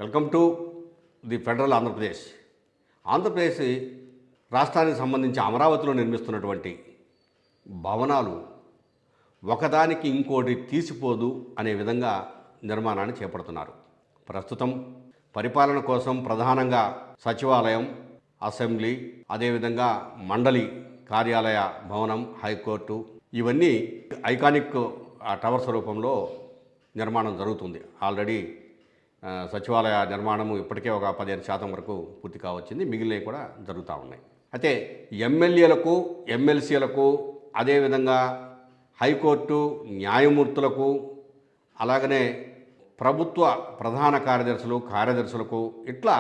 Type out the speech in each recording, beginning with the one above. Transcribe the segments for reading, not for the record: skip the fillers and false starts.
Welcome to the federal Andhra Pradesh. Andhra Pradesh రాష్ట్రానికి సంబంధించి అమరావతిలో నిర్మిస్తున్నటువంటి భవనాలు ఒకదానికి ఇంకోటి తీసిపోదు అనే విధంగా నిర్మాణాన్ని చేపడుతున్నారు. ప్రస్తుతం పరిపాలన కోసం ప్రధానంగా సచివాలయం, అసెంబ్లీ, అదేవిధంగా మండలి కార్యాలయ భవనం, హైకోర్టు ఇవన్నీ ఐకానిక్ టవర్స్ రూపంలో నిర్మాణం జరుగుతుంది. ఆల్రెడీ సచివాలయ నిర్మాణము ఇప్పటికే ఒక 15% వరకు పూర్తి కావచ్చింది. మిగిలినవి కూడా జరుగుతూ ఉన్నాయి. అయితే ఎమ్మెల్యేలకు, ఎమ్మెల్సీలకు, అదేవిధంగా హైకోర్టు న్యాయమూర్తులకు, అలాగనే ప్రభుత్వ ప్రధాన కార్యదర్శులకు ఇట్లా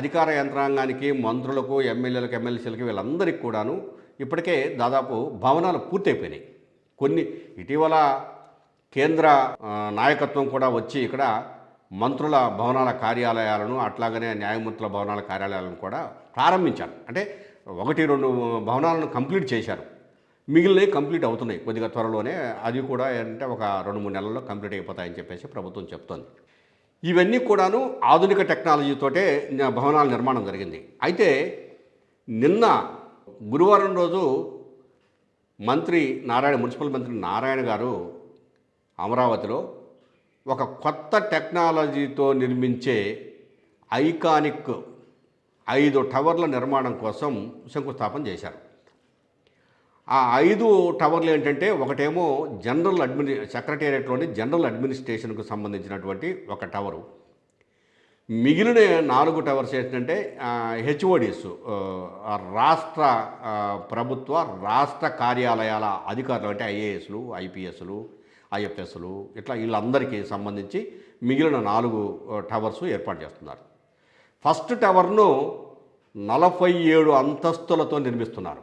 అధికార యంత్రాంగానికి, మంత్రులకు, ఎమ్మెల్యేలకు, ఎమ్మెల్సీలకు వీళ్ళందరికీ కూడాను ఇప్పటికే దాదాపు భవనాలు పూర్తయిపోయినాయి. కొన్ని ఇటీవల కేంద్ర నాయకత్వం కూడా వచ్చి ఇక్కడ మంత్రుల భవనాల కార్యాలయాలను, అట్లాగనే న్యాయమూర్తుల భవనాల కార్యాలయాలను కూడా ప్రారంభించారు. అంటే 1-2 భవనాలను కంప్లీట్ చేశారు. మిగిలినవి కంప్లీట్ అవుతున్నాయి కొద్దిగా త్వరలోనే. అది కూడా అంటే ఒక 2-3 నెలల్లో కంప్లీట్ అయిపోతాయని చెప్పేసి ప్రభుత్వం చెప్తోంది. ఇవన్నీ కూడాను ఆధునిక టెక్నాలజీతోటే భవనాల నిర్మాణం జరిగింది. అయితే నిన్న గురువారం రోజు మున్సిపల్ మంత్రి నారాయణ గారు అమరావతిలో ఒక కొత్త టెక్నాలజీతో నిర్మించే ఐకానిక్ 5 టవర్ల నిర్మాణం కోసం శంకుస్థాపన చేశారు. ఆ 5 టవర్లు ఏంటంటే, ఒకటేమో సెక్రటేరియట్లోని జనరల్ అడ్మినిస్ట్రేషన్కు సంబంధించినటువంటి ఒక టవరు. మిగిలిన 4 టవర్స్ ఏంటంటే హెచ్ఓడిస్, రాష్ట్ర ప్రభుత్వ రాష్ట్ర కార్యాలయాల అధికారులు, అంటే ఐఏఎస్లు, ఐపీఎస్లు, ఐఎఫ్ఎస్లు ఇట్లా వీళ్ళందరికీ సంబంధించి మిగిలిన 4 టవర్స్ ఏర్పాటు చేస్తున్నారు. ఫస్ట్ టవర్ను 47 అంతస్తులతో నిర్మిస్తున్నారు.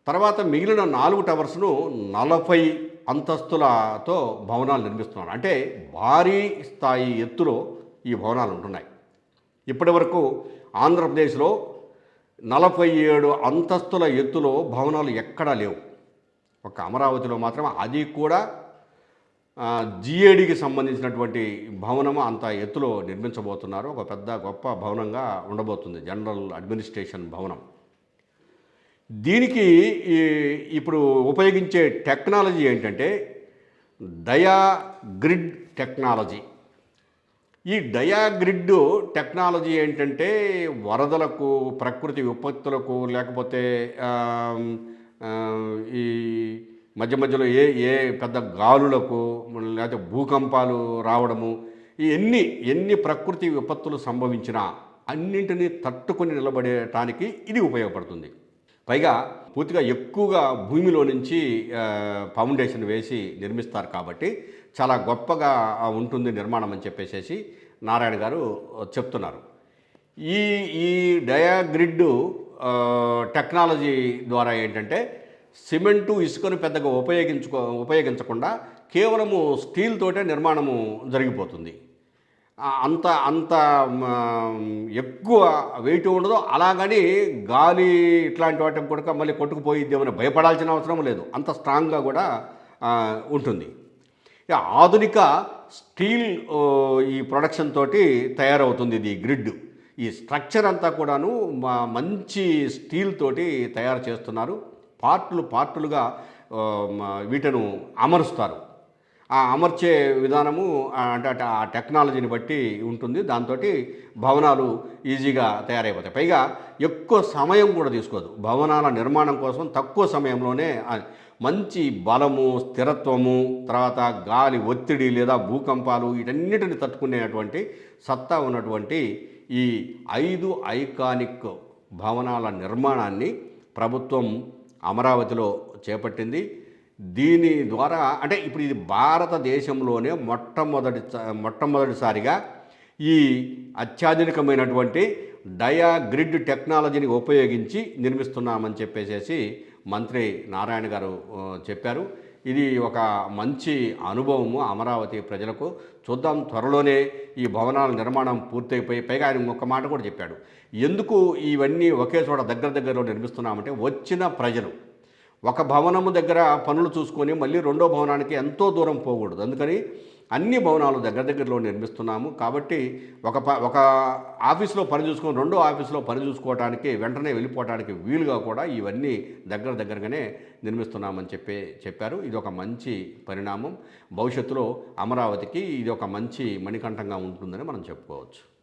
తర్వాత మిగిలిన 4 టవర్స్ను 40 అంతస్తులతో భవనాలు నిర్మిస్తున్నారు. అంటే భారీ స్థాయి ఎత్తులో ఈ భవనాలు ఉంటున్నాయి. ఇప్పటి వరకు ఆంధ్రప్రదేశ్లో 47 అంతస్తుల ఎత్తులో భవనాలు ఎక్కడా లేవు. ఒక అమరావతిలో మాత్రం, అది కూడా జిఏడికి సంబంధించినటువంటి భవనము అంత ఎత్తులో నిర్మించబోతున్నారు. ఒక పెద్ద గొప్ప భవనంగా ఉండబోతుంది, జనరల్ అడ్మినిస్ట్రేషన్ భవనం. దీనికి ఇప్పుడు ఉపయోగించే టెక్నాలజీ ఏంటంటే డయాగ్రిడ్ టెక్నాలజీ. ఈ డయాగ్రిడ్ టెక్నాలజీ ఏంటంటే వరదలకు, ప్రకృతి విపత్తులకు, లేకపోతే ఈ మధ్యలో ఏ పెద్ద గాలులకు, లేకపోతే భూకంపాలు రావడము, ఎన్ని ప్రకృతి విపత్తులు సంభవించినా అన్నింటినీ తట్టుకొని నిలబడటానికి ఇది ఉపయోగపడుతుంది. పైగా పూర్తిగా ఎక్కువగా భూమిలో నుంచి ఫౌండేషన్ వేసి నిర్మిస్తారు కాబట్టి చాలా గొప్పగా ఉంటుంది నిర్మాణం అని చెప్పేసి నారాయణ గారు చెప్తున్నారు. ఈ డయాగ్రిడ్ టెక్నాలజీ ద్వారా ఏంటంటే సిమెంటు, ఇసుకను పెద్దగా ఉపయోగించకుండా కేవలము స్టీల్ తోటే నిర్మాణము జరిగిపోతుంది. అంత ఎక్కువ వెయిట్ ఉండదు. అలాగని గాలి ఇట్లాంటి వాటికి కూడా మళ్ళీ కొట్టుకుపోయిద్దేమని భయపడాల్సిన అవసరం లేదు. అంత స్ట్రాంగ్గా కూడా ఉంటుంది. ఆధునిక స్టీల్ ఈ ప్రొడక్షన్ తోటి తయారవుతుంది ఇది గ్రిడ్. ఈ స్ట్రక్చర్ అంతా కూడాను మంచి స్టీల్ తోటి తయారు చేస్తున్నారు. పార్టులుగా వీటిని అమరుస్తారు. ఆ అమర్చే విధానము అంటే ఆ టెక్నాలజీని బట్టి ఉంటుంది. దాంతో భవనాలు ఈజీగా తయారైపోతాయి. పైగా ఎక్కువ సమయం కూడా తీసుకోదు. భవనాల నిర్మాణం కోసం తక్కువ సమయంలోనే మంచి బలము, స్థిరత్వము, తర్వాత గాలి ఒత్తిడి లేదా భూకంపాలు వీటన్నిటిని తట్టుకునేటువంటి సత్తా ఉన్నటువంటి ఈ 5 ఐకానిక్ భవనాల నిర్మాణాన్ని ప్రభుత్వం అమరావతిలో చేపట్టింది. దీని ద్వారా అంటే ఇప్పుడు ఇది భారతదేశంలోనే మొట్టమొదటిసారిగా ఈ అత్యాధునికమైనటువంటి డయాగ్రిడ్ టెక్నాలజీని ఉపయోగించి నిర్మిస్తున్నామని చెప్పేసి మంత్రి నారాయణ గారు చెప్పారు. ఇది ఒక మంచి అనుభవము అమరావతి ప్రజలకు. చూద్దాం, త్వరలోనే ఈ భవనాల నిర్మాణం పూర్తయిపోయి, పైగా ఆయన ఒక మాట కూడా చెప్పాడు. ఎందుకు ఇవన్నీ ఒకే చోట దగ్గరలో నిర్మిస్తున్నామంటే, వచ్చిన ప్రజలు ఒక భవనము దగ్గర పనులు చూసుకొని మళ్ళీ రెండో భవనానికి ఎంతో దూరం పోకూడదు. అందుకని అన్ని భవనాలు దగ్గరలో నిర్మిస్తున్నాము. కాబట్టి ఒక ఆఫీస్లో పని చూసుకొని రెండో ఆఫీస్లో పని చూసుకోవడానికి వెంటనే వెళ్ళిపోవడానికి వీలుగా కూడా ఇవన్నీ దగ్గరగానే నిర్మిస్తున్నామని చెప్పారు. ఇది ఒక మంచి పరిణామం. భవిష్యత్తులో అమరావతికి ఇది ఒక మంచి మణికంఠంగా ఉంటుందని మనం చెప్పుకోవచ్చు.